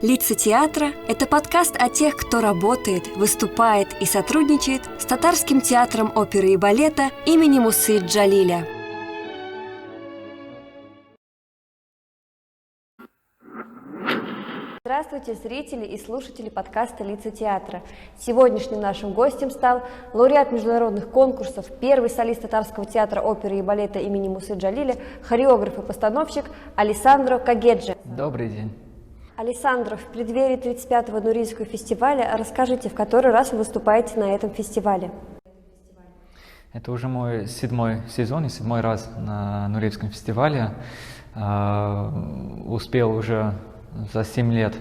Лица театра – это подкаст о тех, кто работает, выступает и сотрудничает с Татарским театром оперы и балета имени Мусы Джалиля. Здравствуйте, зрители и слушатели подкаста «Лица театра». Сегодняшним нашим гостем стал лауреат международных конкурсов, первый солист Татарского театра оперы и балета имени Мусы Джалиля, хореограф и постановщик Алессандро Кагеджи. Добрый день. Алессандро, в преддверии 35-го Нурийского фестиваля расскажите, в который раз вы выступаете на этом фестивале? Это уже мой 7-й сезон и 7-й раз на Нурийском фестивале. Успел уже за 7 лет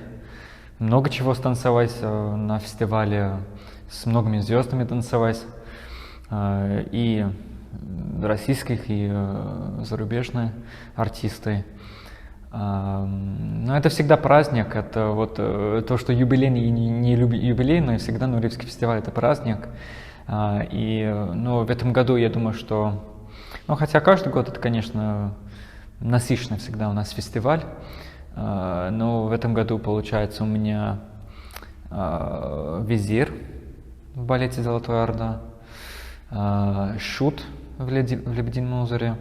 много чего станцевать на фестивале, с многими звездами танцевать, и российских, и зарубежные артисты. Но это всегда праздник, это вот то, что юбилейный и не юбилейный, всегда Нурийский фестиваль — это праздник. В этом году я думаю, что, хотя каждый год это, конечно, насыщенный всегда у нас фестиваль, но в этом году, получается, у меня «Визир» в балете «Золотая Орда», «Шут» в «Лебедином озере».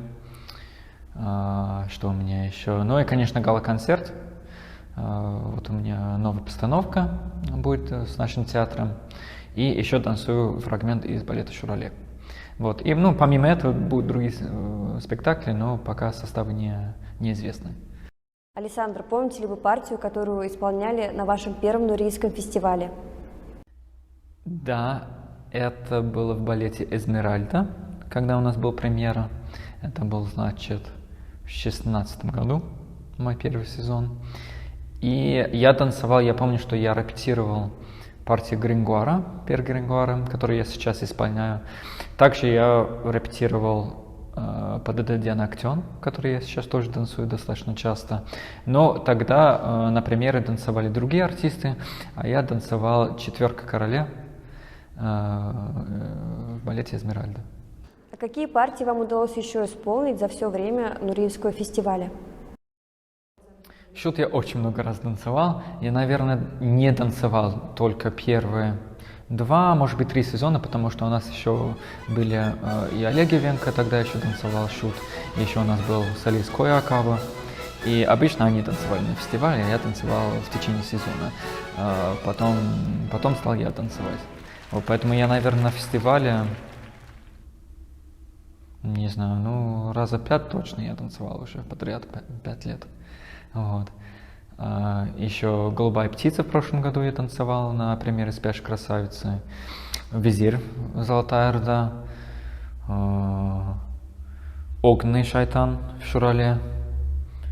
Что у меня еще? Ну и, конечно, гала-концерт. Вот у меня новая постановка будет с нашим театром. И еще танцую фрагмент из балета «Шурале». Вот. И, помимо этого будут другие спектакли, но пока составы неизвестны. Алессандро, помните ли вы партию, которую вы исполняли на вашем первом Нурийском фестивале? Да, это было в балете «Эсмеральда», когда у нас была премьера. Это был, значит, в 2016 году, мой первый сезон. И я танцевал, я помню, что я репетировал партию Грингуара, Пьер Грингуара, которую я сейчас исполняю. Также я репетировал ПДД Диана Актен, который я сейчас тоже танцую достаточно часто. Но тогда на премьере танцевали другие артисты, а я танцевал «Четверка короля» в балете «Эсмеральда». А какие партии вам удалось еще исполнить за все время Нурийского фестиваля? Шут я очень много раз танцевал. Я, наверное, не танцевал только первые 2, может быть, 3 сезона, потому что у нас еще были и Олег Ивенко тогда еще танцевал шут, и еще у нас был солист Коя Акава. И обычно они танцевали на фестивале, а я танцевал в течение сезона. Потом стал я танцевать. Вот, поэтому я, наверное, на фестивале, не знаю, раза 5 точно я танцевал уже подряд, 5 лет. Вот. Еще «Голубая птица» в прошлом году я танцевал на премьере «Спящей красавицы», «Визир» «Золотая Орда», «Огненный шайтан» в «Шурале».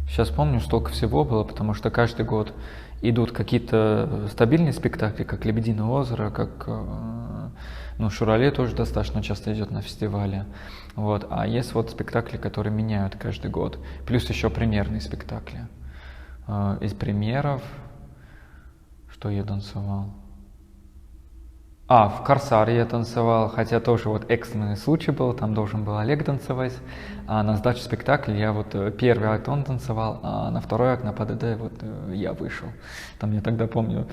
Сейчас помню, столько всего было, потому что каждый год идут какие-то стабильные спектакли, как «Лебединое озеро», как «Шурале» тоже достаточно часто идет на фестивале. Вот. А есть вот спектакли, которые меняют каждый год, плюс еще премьерные спектакли. Из премьеров, что я танцевал? В «Корсаре» я танцевал, хотя тоже вот экстренный случай был, там должен был Олег танцевать, а на сдаче спектакля я вот первый акт он танцевал, а на второй акт на ПДД я вышел. Там я тогда помню,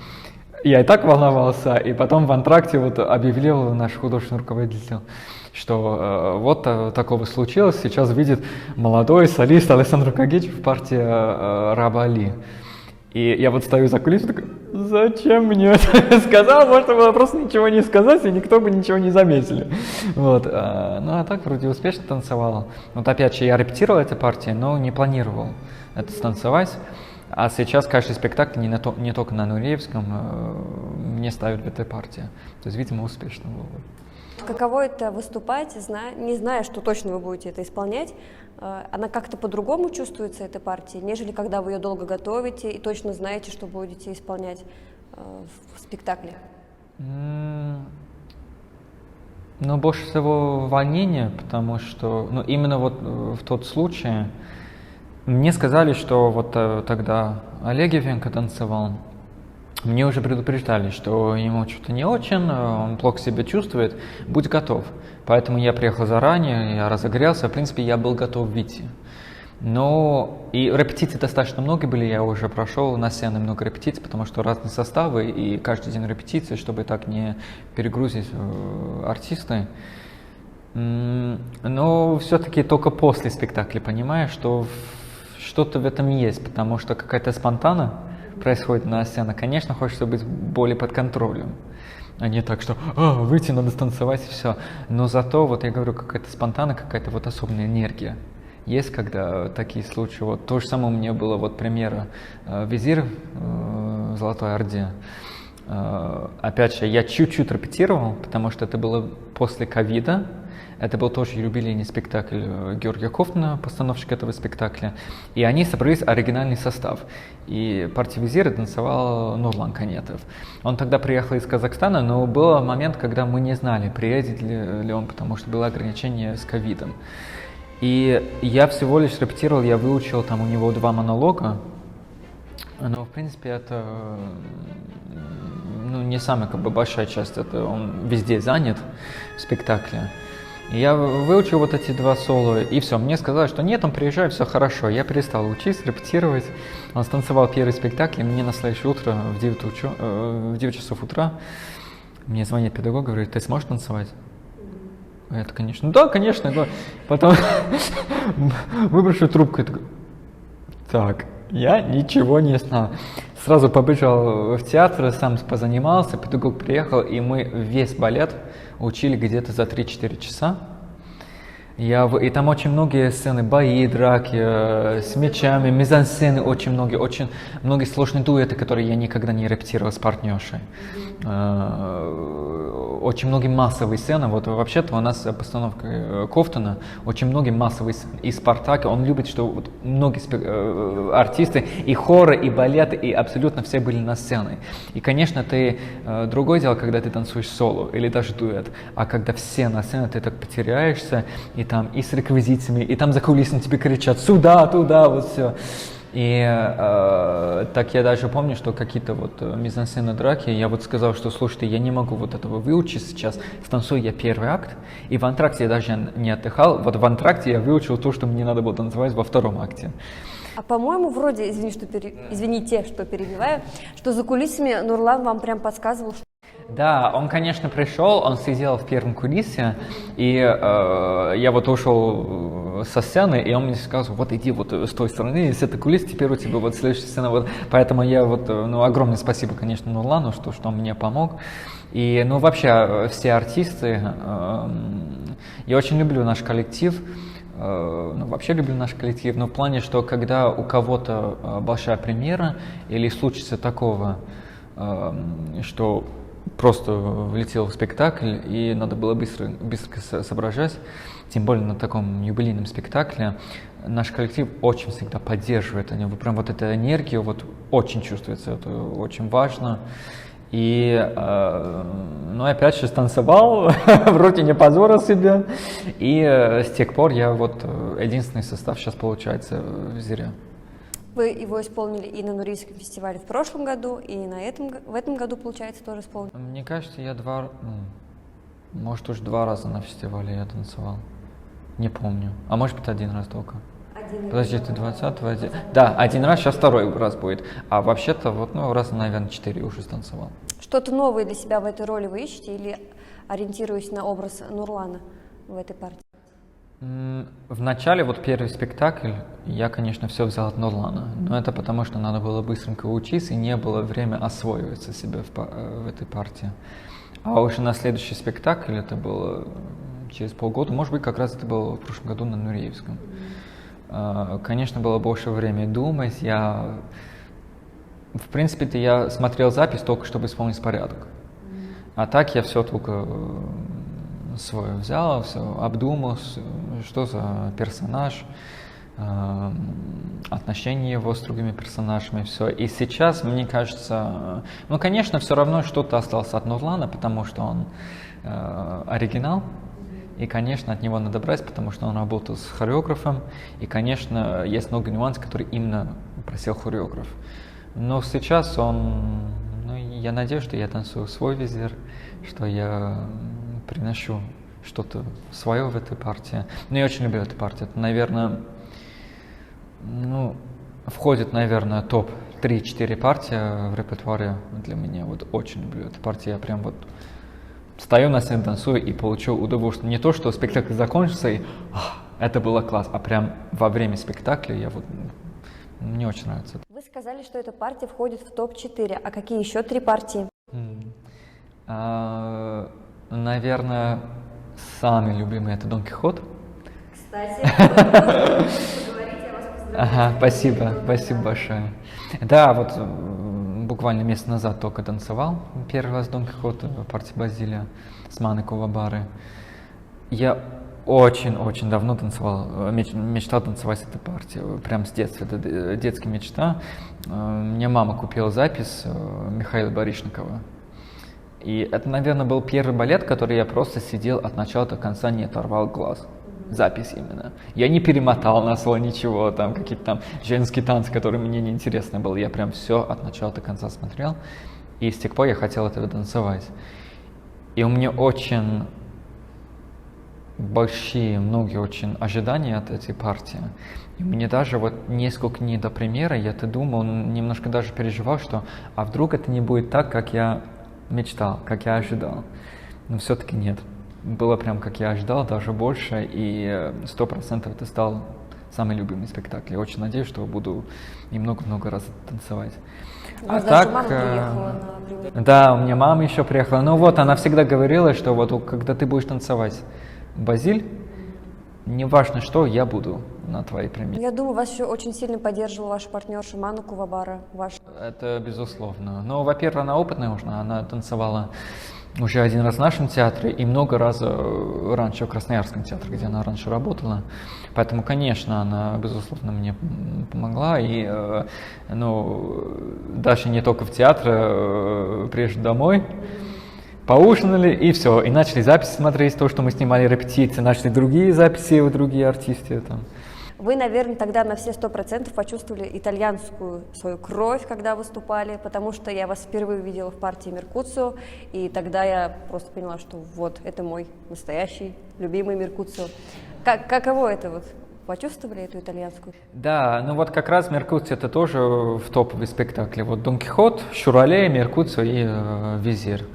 я и так волновался, и потом в антракте объявил наш художественный руководитель, что такого случилось, сейчас видит молодой солист Алессандро Кагеджи в партии «Раба Али». И я стою за кулисами, такой: зачем мне это сказал? Можно было просто ничего не сказать, и никто бы ничего не заметили. Вот. А так вроде успешно танцевал. Опять же, я репетировал эти партии, но не планировал это станцевать. А сейчас каждый спектакль, не только на Нуреевском, мне ставят в этой партии. То есть, видимо, успешно было. Каково это выступать, не зная, что точно вы будете это исполнять? Она как-то по-другому чувствуется, эта партия, нежели когда вы ее долго готовите и точно знаете, что будете исполнять в спектакле? Больше всего волнение, потому что именно в тот случай мне сказали, что тогда Олег Ивенко танцевал. Мне уже предупреждали, что ему что-то не очень, он плохо себя чувствует, будь готов. Поэтому я приехал заранее, я разогрелся, в принципе, я был готов выйти. Но и репетиций достаточно много были, я уже прошел на сцене много репетиций, потому что разные составы, и каждый день репетиции, чтобы так не перегрузить артисты. Но все-таки только после спектакля понимаешь, что что-то в этом есть, потому что какая-то спонтанно происходит на сцене. Конечно, хочется быть более под контролем, а не так, что выйти, надо станцевать и все. Но зато, вот я говорю, какая-то спонтанно, какая-то вот особенная энергия. Есть, когда такие случаи. Вот то же самое у меня было, вот пример «Визирь» в «Золотой Орде». Опять же, я чуть-чуть репетировал, потому что это было после ковида. Это был тоже юбилейный спектакль Георгия Кофтона, постановщик этого спектакля. И они собрались оригинальный состав. И партию «Визиря» танцевал Нурлан Канетов. Он тогда приехал из Казахстана, но был момент, когда мы не знали, приедет ли он, потому что было ограничение с ковидом. И я всего лишь репетировал, я выучил там у него 2 монолога. Но, в принципе, это не самая большая часть, это он везде занят в спектакле. И я выучил вот эти 2 соло, и все, мне сказали, что нет, он приезжает, все хорошо. Я перестал учиться, репетировать. Он станцевал первый спектакль, и мне на следующее утро в 9 часов утра мне звонит педагог, говорит: ты сможешь танцевать? Это, конечно, да, конечно. Да. Потом выброшу трубку и такой: так, я ничего не знал. Сразу побежал в театр, сам позанимался, педагог приехал, и мы весь балет учили где-то за 3-4 часа. И там очень многие сцены, бои, драки, с мечами, мизансцены, очень многие сложные дуэты, которые я никогда не репетировал с партнершей. Очень многие массовые сцены. Вот вообще-то у нас постановка Кофтона, очень многие массовые сцены. И «Спартак», он любит, что вот многие артисты, и хоры, и балеты, и абсолютно все были на сцене. И, конечно, другое дело, когда ты танцуешь соло или даже дуэт, а когда все на сцене, ты так потеряешься, и там и с реквизитами, и там за кулисами тебе кричат: сюда, туда, вот все. И так я даже помню, что какие-то вот мизансцены, драки, я вот сказал, что слушайте, я не могу вот этого выучить сейчас, станцую я первый акт, и в антракте я даже не отдыхал, вот в антракте я выучил то, что мне надо было танцевать во 2-м акте. А по-моему, вроде, извините, что перебиваю, что за кулисами Нурлан вам прям подсказывал, что... Да, он, конечно, пришел, он сидел в первом кулисе, и я вот ушел со сцены, и он мне сказал: вот иди вот с той стороны, с этой кулисы, теперь у тебя вот следующая сцена. Вот. Поэтому я вот, огромное спасибо, конечно, Нурлану, что он мне помог. И, вообще, все артисты, я очень люблю наш коллектив, вообще люблю наш коллектив, но в плане, что когда у кого-то большая премьера или случится такого, что просто влетел в спектакль, и надо было быстро соображать, тем более на таком юбилейном спектакле, наш коллектив очень всегда поддерживает, они прям вот эту энергию вот очень чувствуется, это очень важно. И, опять же, станцевал, вроде не позорил себя, и с тех пор я вот единственный состав сейчас получается в «Визире». Вы его исполнили и на Нурийском фестивале в прошлом году, и в этом году, получается, тоже исполнили? Мне кажется, я может уж 2 раза на фестивале я танцевал. Не помню. А может быть, 1 раз только. Подожди, ты 20-го? Да, 1 раз, сейчас 2-й раз будет. А вообще-то, раза, наверное, 4 уже станцевал. Что-то новое для себя в этой роли вы ищете или ориентируясь на образ Нурлана в этой партии? В начале, первый спектакль, я, конечно, все взял от Нурлана, но это потому, что надо было быстренько учиться, и не было времени освоиваться себе в этой партии. А уже на следующий спектакль, это было через полгода, может быть, как раз это было в прошлом году на Нуреевском. Конечно, было больше времени думать, в принципе-то я смотрел запись только, чтобы исполнить порядок, а так я все только свое взял, все обдумал, что за персонаж, отношения его с другими персонажами, все. И сейчас, мне кажется, конечно, все равно что-то осталось от Нурлана, потому что он оригинал, и, конечно, от него надо брать, потому что он работал с хореографом, и, конечно, есть много нюансов, которые именно просил хореограф. Но сейчас я надеюсь, что я танцую свой «Визирь», что я приношу что-то свое в этой партии. Но я очень люблю эту партию. Это, наверное, Ну, входит, наверное, топ 3-4 партии в репертуаре для меня. Вот очень люблю эту партию. Я прям вот стою на сцене, танцую и получу удовольствие. Не то, что спектакль закончится и это было класс, а прям во время спектакля я вот мне очень нравится. Вы сказали, что эта партия входит в топ-4, а какие еще 3 партии? Наверное, самый любимый это Дон Кихот. Кстати, поговорить, я вас поздравляю. Ага, спасибо большое. Да, вот буквально месяц назад только танцевал первый раз Дон Кихот в партии Базилия с Маной Кувабары. Я очень давно танцевал, мечтал танцевать с этой партией, прям с детства, это детская мечта. Мне мама купила запись Михаила Барышникова. И это, наверное, был первый балет, который я просто сидел от начала до конца, не оторвал глаз. Запись именно. Я не перемотал на слово ничего, там какие-то там женские танцы, которые мне не интересны были. Я прям все от начала до конца смотрел. И с тех пор я хотел это танцевать. И у меня очень многие очень ожидания от этой партии. И мне даже вот несколько дней до премьеры я-то думал, немножко даже переживал, что а вдруг это не будет так, как я мечтал, как я ожидал. Но все-таки нет. Было прям как я ожидал, даже больше, и 100% это стал самый любимый спектакль. Я очень надеюсь, что буду и много-много раз танцевать. У вас даже мама приехала на премьеру. Да, у меня мама еще приехала. Ну вот, она всегда говорила, что вот когда ты будешь танцевать Базиль, неважно что, я буду на твоей премьере. Я думаю, вас еще очень сильно поддерживала ваша партнерша Мана Кувабара. Это безусловно. Но, во-первых, она опытная уже, она танцевала уже один раз в нашем театре и много раз раньше в Красноярском театре, где она раньше работала. Поэтому, конечно, она, безусловно, мне помогла. И, дальше не только в театр, приезжали домой, поужинали и все. И начали записи смотреть, то, что мы снимали репетиции, начали другие записи у другие артисты там. Вы, наверное, тогда на все 100% почувствовали итальянскую свою кровь, когда выступали, потому что я вас впервые видела в партии Меркуцио, и тогда я просто поняла, что вот, это мой настоящий, любимый Меркуцио. Каково это вот? Почувствовали эту итальянскую? Да, ну вот как раз Меркуцио это тоже в топовые спектакли. Вот Дон Кихот, Шурале, Меркуцио и Визир.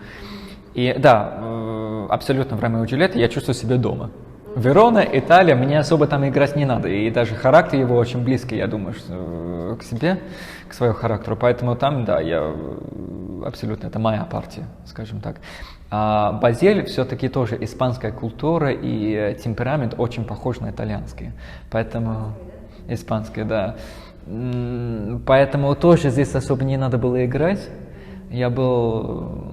И да, абсолютно в Ромео и Джульетте я чувствую себя дома. Верона, Италия, мне особо там играть не надо, и даже характер его очень близкий, я думаю, что к себе, к своему характеру, поэтому там, да, я абсолютно, это моя партия, скажем так. А Базиль все-таки тоже испанская культура, и темперамент очень похож на итальянский, поэтому испанский, да. Поэтому тоже здесь особо не надо было играть, я был...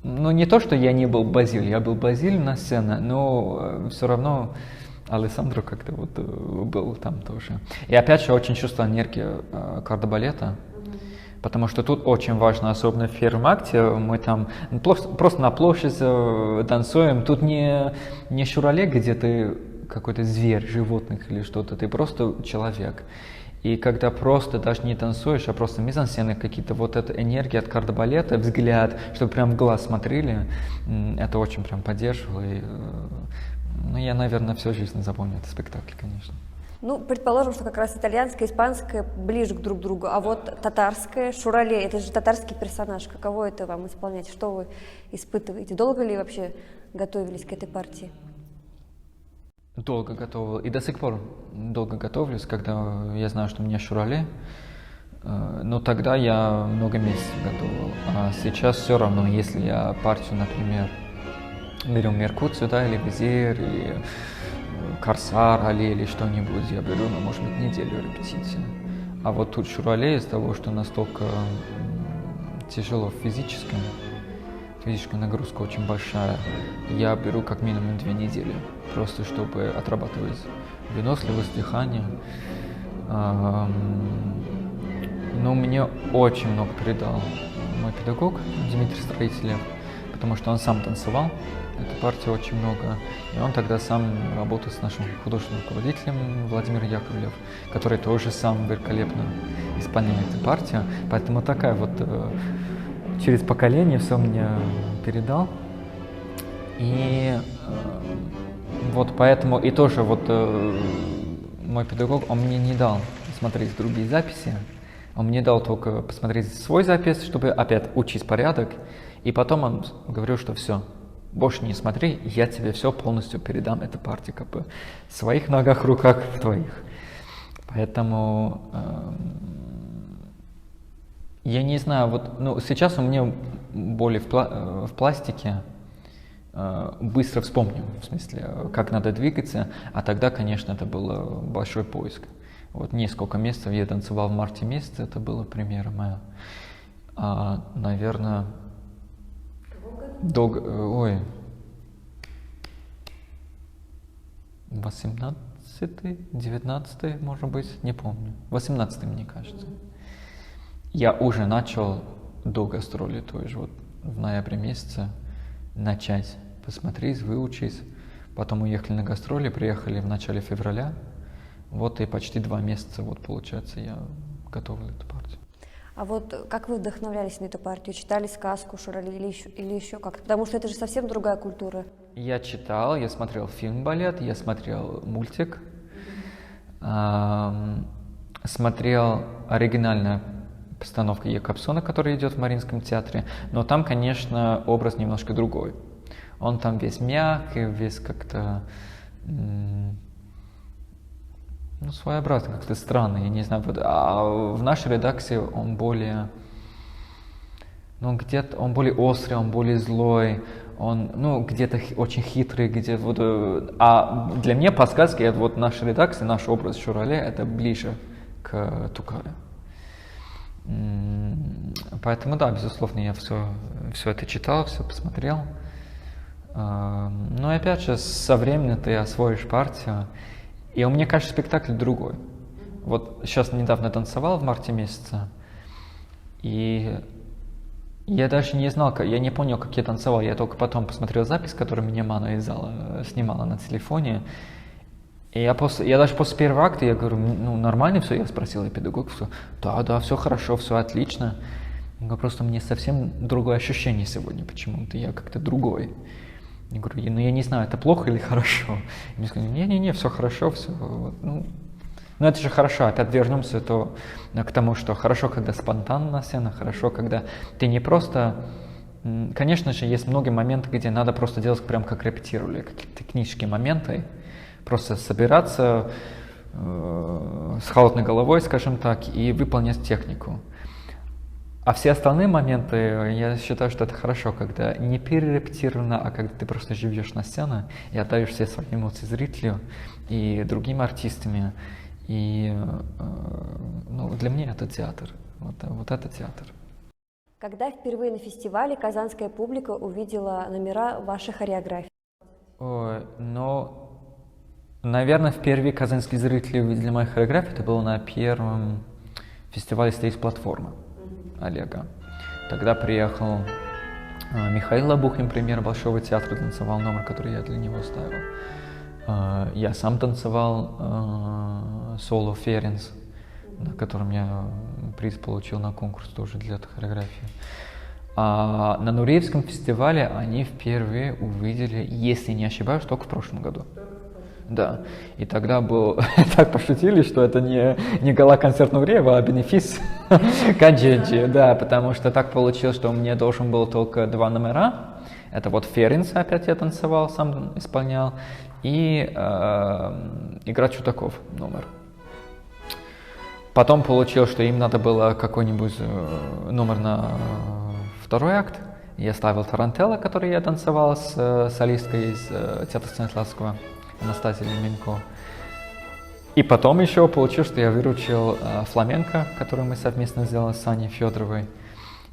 Ну, не то, что я не был Базиль, я был Базиль на сцене, но все равно Алессандро как-то вот был там тоже. И опять же, очень чувствую энергию кардебалета, потому что тут очень важно, особенно в первом акте, мы там просто на площади танцуем, тут не шурале, где ты какой-то зверь, животных или что-то, ты просто человек. И когда просто даже не танцуешь, а просто мизансцены какие-то, вот эта энергия от кардебалета, взгляд, чтобы прям в глаз смотрели, это очень прям поддерживало. И, я, наверное, всю жизнь запомню этот спектакль, конечно. Ну, предположим, что как раз итальянская, испанская ближе друг к другу, а вот татарская, Шурале, это же татарский персонаж. Каково это вам исполнять? Что вы испытываете? Долго ли вообще готовились к этой партии? Долго готовил, и до сих пор долго готовлюсь, когда я знаю, что у меня Шурале, но тогда я много месяцев готовил, а сейчас все равно, если я партию, например, берем Меркуцио, да, или Визир, или Корсар, Али, или что-нибудь, я беру, может быть, неделю репетиции. А вот тут Шурале из того, что настолько тяжело физическая нагрузка очень большая, я беру как минимум 2 недели, просто чтобы отрабатывать выносливость, дыхание. Но мне очень много передал мой педагог Дмитрий Строителев, потому что он сам танцевал эту партию очень много, и он тогда сам работал с нашим художественным руководителем Владимиром Яковлев, который тоже сам великолепно исполняет эту партию, поэтому такая вот через поколение все мне передал. И вот поэтому и тоже вот мой педагог, он мне не дал смотреть другие записи, он мне дал только посмотреть свой запись, чтобы опять учить порядок, и потом он говорил, что все, больше не смотри, я тебе все полностью передам, эта партия как бы в своих ногах, руках, в твоих. Поэтому я не знаю, вот, ну, сейчас у меня более в пластике, быстро вспомню, в смысле, как надо двигаться, а тогда, конечно, это был большой поиск. Вот несколько месяцев я танцевал в марте месяце, это было примерно мое. Наверное, долго, 18-й, 19-й, может быть, не помню. 18-й, мне кажется. Я уже начал до гастролей, то есть вот в ноябре месяце начать посмотреть, выучить. Потом уехали на гастроли, приехали в начале февраля. Вот и почти 2 месяца, вот получается, я готовил эту партию. А вот как вы вдохновлялись на эту партию? Читали сказку Шурали или еще как-то? Потому что это же совсем другая культура. Я читал, я смотрел фильм-балет, я смотрел мультик, смотрел оригинальную постановку Якобсона, которая идет в Мариинском театре, но там, конечно, образ немножко другой. Он там весь мягкий, весь как-то, ну, своеобразный, как-то странный, я не знаю. А в нашей редакции он более, ну, где-то он более острый, он более злой, он, ну, где-то очень хитрый, где вот, а для меня по сказке, вот наша редакция, наш образ Шурале, это ближе к Тукаю. Поэтому, да, безусловно, я все это читал, все посмотрел. Но опять же, со временем ты освоишь партию, и мне кажется, спектакль другой. Вот сейчас недавно танцевал в марте месяце, и я даже не знал, я не понял, как я танцевал, я только потом посмотрел запись, которую мне Мана из зала снимала на телефоне. И я даже после первого акта, я говорю, ну, нормально все? Я спросил, и педагог, все, да, все хорошо, все отлично. Я говорю, просто мне совсем другое ощущение сегодня почему-то, я как-то другой. Я говорю, ну, я не знаю, это плохо или хорошо? И мне сказали, не, все хорошо, все, вот, ну, это же хорошо, опять вернемся к тому, что хорошо, когда спонтанно на сцене, хорошо, когда ты не просто... Конечно же, есть многие моменты, где надо просто делать прям как репетировали, какие-то технические моменты, просто собираться с холодной головой, скажем так, и выполнять технику. А все остальные моменты, я считаю, что это хорошо, когда не перерепетировано, а когда ты просто живешь на сцене и отдаешь все свои эмоции зрителю и другим артистам. И ну, для меня это театр. Вот это театр. Когда впервые на фестивале казанская публика увидела номера вашей хореографии? Наверное, впервые казанские зрители увидели мою хореографию. Это было на первом фестивале «Стейдж-платформа» Олега. Тогда приехал Михаил Лабухин, премьер Большого театра, танцевал номер, который я для него ставил. Я сам танцевал соло «Ференс», на котором я приз получил на конкурс тоже для этой хореографии. А на Нуреевском фестивале они впервые увидели, если не ошибаюсь, только в прошлом году. Да, и тогда так пошутили, что это не гала-концерт Нуреева, а бенефис Каджиджи, да, потому что так получилось, что у меня должен был только 2 номера. Это вот «Ференс» опять я танцевал, сам исполнял, и «Игра чудаков» номер. Потом получилось, что им надо было какой-нибудь номер на второй акт. Я ставил «Тарантелло», который я танцевал с солисткой из театра Станиславского, Анастасией Леменко. И потом еще получилось, что я выручил фламенко, который мы совместно сделали с Аней Федоровой.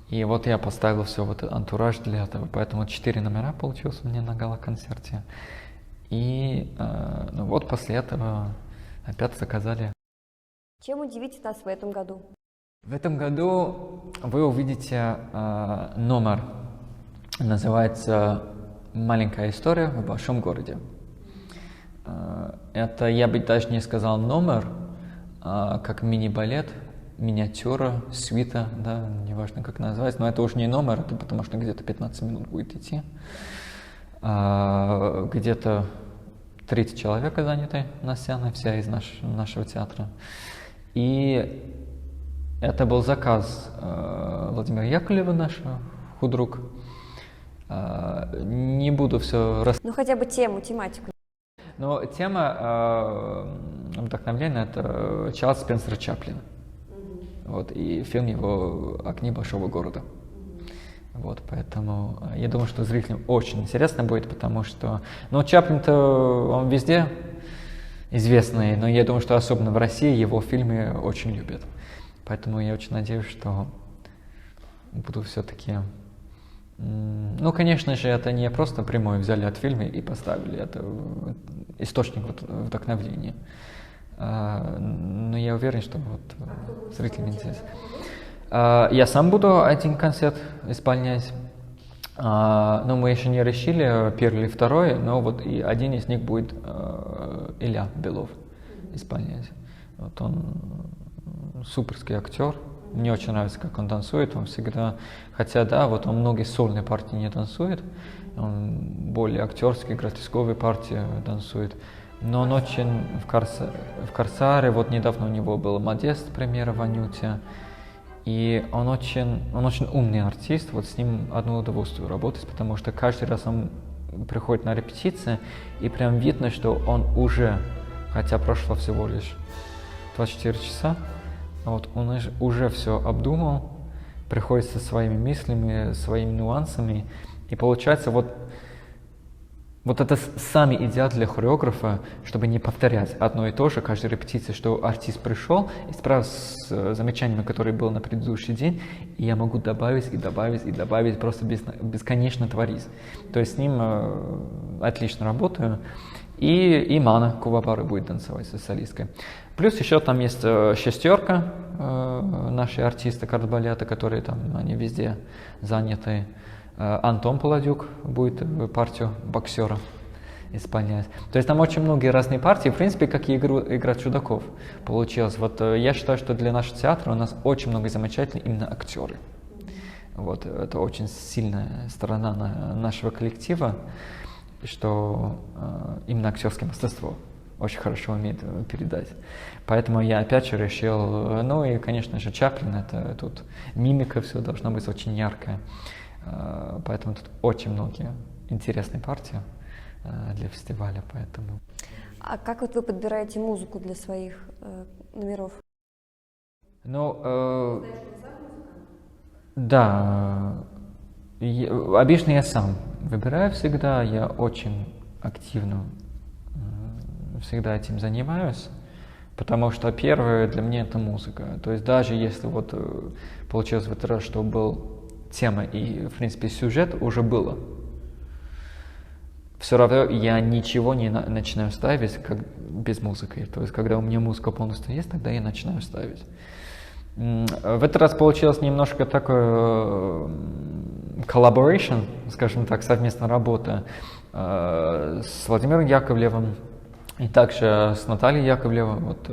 И вот я поставил все вот антураж для этого. Поэтому 4 номера получилось у меня на гала-концерте. И ну вот после этого опять заказали. Чем удивите нас в этом году? В этом году вы увидите номер, называется «Маленькая история в большом городе». Это, я бы даже не сказал номер, как мини-балет, миниатюра, свита, да, неважно как назвать, но это уже не номер, это потому что где-то 15 минут будет идти, где-то 30 человек заняты на сцене, вся из нашего театра. И это был заказ Владимира Яковлева, нашего худрук. Не буду все Ну, хотя бы тематику. Но тема вдохновления — это Чарльз Спенсер Чаплин. Вот, и фильм его «Огни большого города». Вот, поэтому я думаю, что зрителям очень интересно будет, потому что... Ну, Чаплин-то, он везде известный, но я думаю, что особенно в России его фильмы очень любят. Поэтому я очень надеюсь, что буду все-таки... Ну, конечно же, это не просто прямое взяли от фильма и поставили, это источник вдохновения. Но я уверен, что вот зрителям интересно. Я сам буду один концерт исполнять, но мы еще не решили, первый или второй, но вот и один из них будет Илья Белов исполнять. Вот он суперский актер. Мне очень нравится, как он танцует, он всегда, хотя да, вот он многие сольные партии не танцует, он более актерские, гротесковые партии танцует, но он очень в Корсаре, вот недавно у него был Модест, премьера в Анюте, и он очень умный артист, вот с ним одно удовольствие работать, потому что каждый раз он приходит на репетиции, и прям видно, что он уже, хотя прошло всего лишь 24 часа, вот он уже все обдумал, приходит со своими мыслями, своими нюансами, и получается вот это самый идеал для хореографа, чтобы не повторять одно и то же каждой репетиции, что артист пришел и справился с замечаниями, которые были на предыдущий день, и я могу добавить и добавить и добавить, просто бесконечно творить. То есть с ним отлично работаю. И Мана Кувабара будет танцевать со солисткой. Плюс еще там есть шестерка, наши артисты кардбалета, которые там, они везде заняты. Антон Паладюк будет партию боксера исполнять. То есть там очень многие разные партии, в принципе, как и игра чудаков получилось. Вот я считаю, что для нашего театра у нас очень много замечательных именно актеры. Вот, это очень сильная сторона нашего коллектива, что именно актерское мастерство очень хорошо умеет передать. Поэтому я опять же решил, ну и, конечно же, Чаплин, это тут мимика, все должно быть очень яркое. Поэтому тут очень многие интересные партии для фестиваля, поэтому... А как вот вы подбираете музыку для своих номеров? Ну, да, обычно я сам выбираю всегда, я очень активно всегда этим занимаюсь, потому что первое для меня это музыка. То есть даже если вот получилось в этот раз, что был тема и, в принципе, сюжет уже было, все равно я ничего не начинаю ставить как без музыки. То есть когда у меня музыка полностью есть, тогда я начинаю ставить. В этот раз получилось немножко такое collaboration, скажем так, совместная работа с Владимиром Яковлевым и также с Натальей Яковлевой, вот,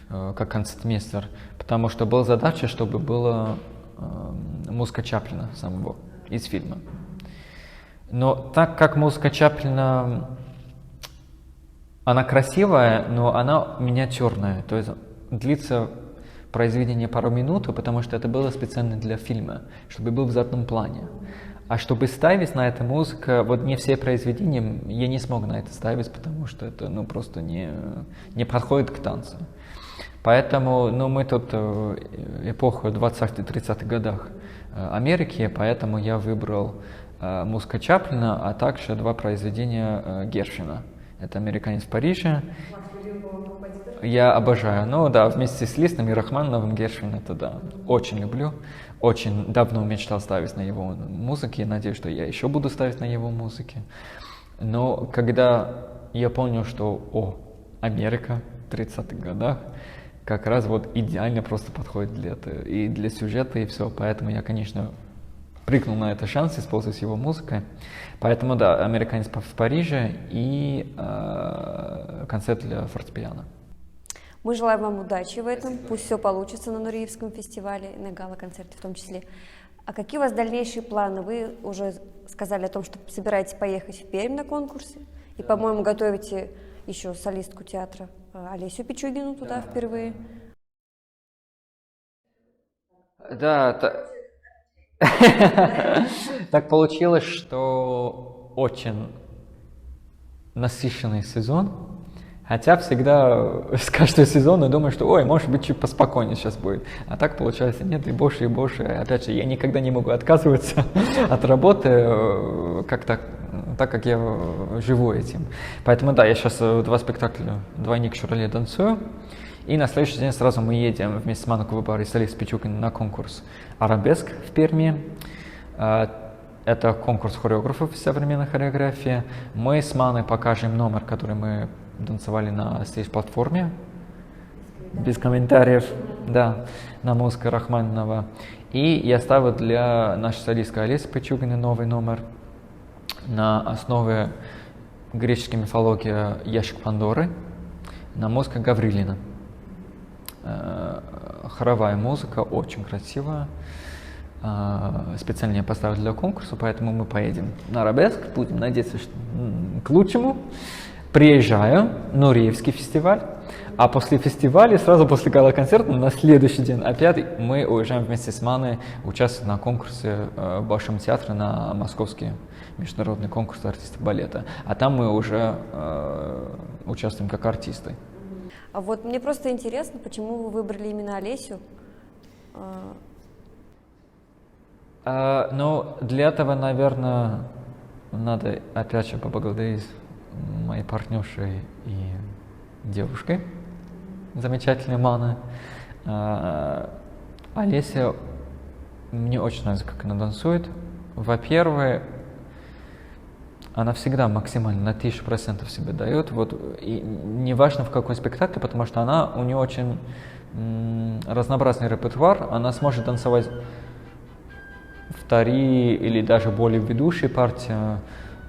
как концертмейстер, потому что была задача, чтобы была музыка Чаплина самого из фильма. Но так как музыка Чаплина, она красивая, но она миниатюрная, то есть длится произведение пару минут, потому что это было специально для фильма, чтобы был в заднем плане. А чтобы ставить на это музыку, вот не все произведения я не смог на это ставить, потому что это просто не подходит к танцу. Поэтому мы тут эпоху 20-30-х годах Америки, поэтому я выбрал музыку Чаплина, а также два произведения Гершвина. Это «Американец в Париже». Я обожаю. Ну да, вместе с Листом и Рахманиновым Гершвин, это да, очень люблю. Очень давно мечтал ставить на его музыке, надеюсь, что я еще буду ставить на его музыке. Но когда я понял, что Америка в 30-х годах как раз вот идеально просто подходит для этого, и для сюжета, и все. Поэтому я, конечно, прыгнул на этот шанс использовать его музыкой. Поэтому да, «Американец в Париже» и концерт для фортепиано. Мы желаем вам удачи в этом, пусть все получится на Нуриевском фестивале, на гала-концерте в том числе. А какие у вас дальнейшие планы? Вы уже сказали о том, что собираетесь поехать в Пермь на конкурсе, И, по-моему, готовите еще солистку театра Олесю Пичугину туда впервые. Да, так получилось, что очень насыщенный сезон. Хотя всегда с каждого сезона думаю, что, ой, может быть, чуть поспокойнее сейчас будет. А так получается, нет, и больше, и больше. Опять же, я никогда не могу отказываться от работы, так как я живу этим. Поэтому да, я сейчас 2 спектакля «Двойник Шурле» танцую. И на следующий день сразу мы едем вместе с Маной Кубабар и Солис Пичугин на конкурс «Арабеск» в Перми. Это конкурс хореографов современной хореографии. Мы с Маной покажем номер, который мы танцевали на стейдж-платформе. Без комментариев, да, на музыку Рахманинова. И я ставил для нашей солистки Олеси Пичугиной новый номер на основе греческой мифологии «Ящик Пандоры» на музыку Гаврилина. Хоровая музыка, очень красивая. Специально я поставил для конкурса, поэтому мы поедем на Арабеск, будем надеяться, что к лучшему. Приезжаю на Нуреевский фестиваль, а после фестиваля, сразу после гала-концерта, на следующий день опять мы уезжаем вместе с Маной участвовать на конкурсе в Большом театре на Московский международный конкурс артистов балета. А там мы уже участвуем как артисты. А вот мне просто интересно, почему вы выбрали именно Олесю? Ну, для этого, наверное, надо опять же поблагодарить моей партнершей и девушкой, замечательной Маны. Олеся, мне очень нравится, как она танцует. Во-первых, она всегда максимально на 1000% себе дает. Вот, и неважно в какой спектакле, потому что у нее очень разнообразный репертуар. Она сможет танцевать вторые или даже более ведущие партии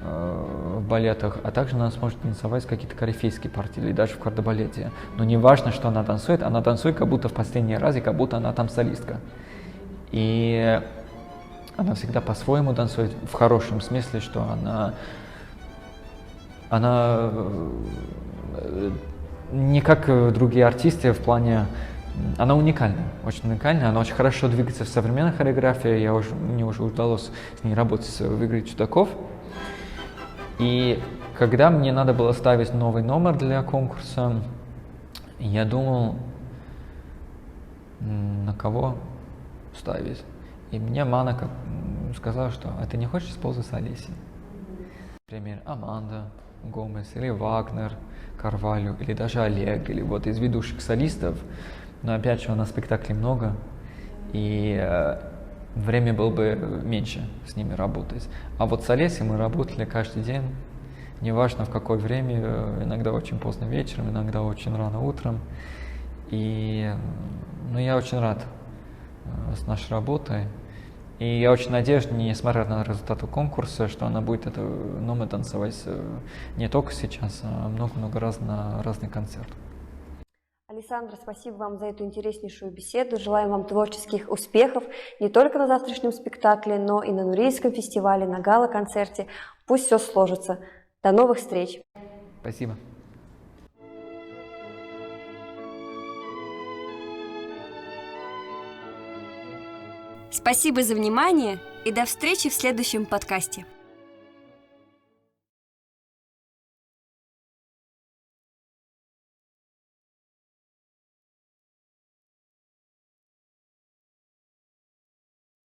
в балетах, а также она сможет танцевать какие-то корифейские партии или даже в кардебалете. Но не важно, что она танцует как будто в последний раз, и как будто она там солистка. И она всегда по-своему танцует, в хорошем смысле, что она не как другие артисты в плане. Она уникальна, она очень хорошо двигается в современной хореографии, мне уже удалось с ней работать в «Игре чудаков». И когда мне надо было ставить новый номер для конкурса, я думал, на кого ставить. И мне Мана сказала, что «А ты не хочешь использовать Олеси?» Например, Аманда Гомес, или Вагнер, Карвалью, или даже Олег, или вот из ведущих солистов. Но опять же, у нас спектаклей много, и время было бы меньше с ними работать. А вот с Олесей мы работали каждый день, неважно в какое время, иногда очень поздно вечером, иногда очень рано утром. И я очень рад с нашей работой. И я очень надеюсь, несмотря на результаты конкурса, что она будет это номер танцевать не только сейчас, а много-много раз на разный концерт. Александр, спасибо вам за эту интереснейшую беседу. Желаем вам творческих успехов не только на завтрашнем спектакле, но и на Нурийском фестивале, на гала-концерте. Пусть все сложится. До новых встреч. Спасибо. Спасибо за внимание и до встречи в следующем подкасте.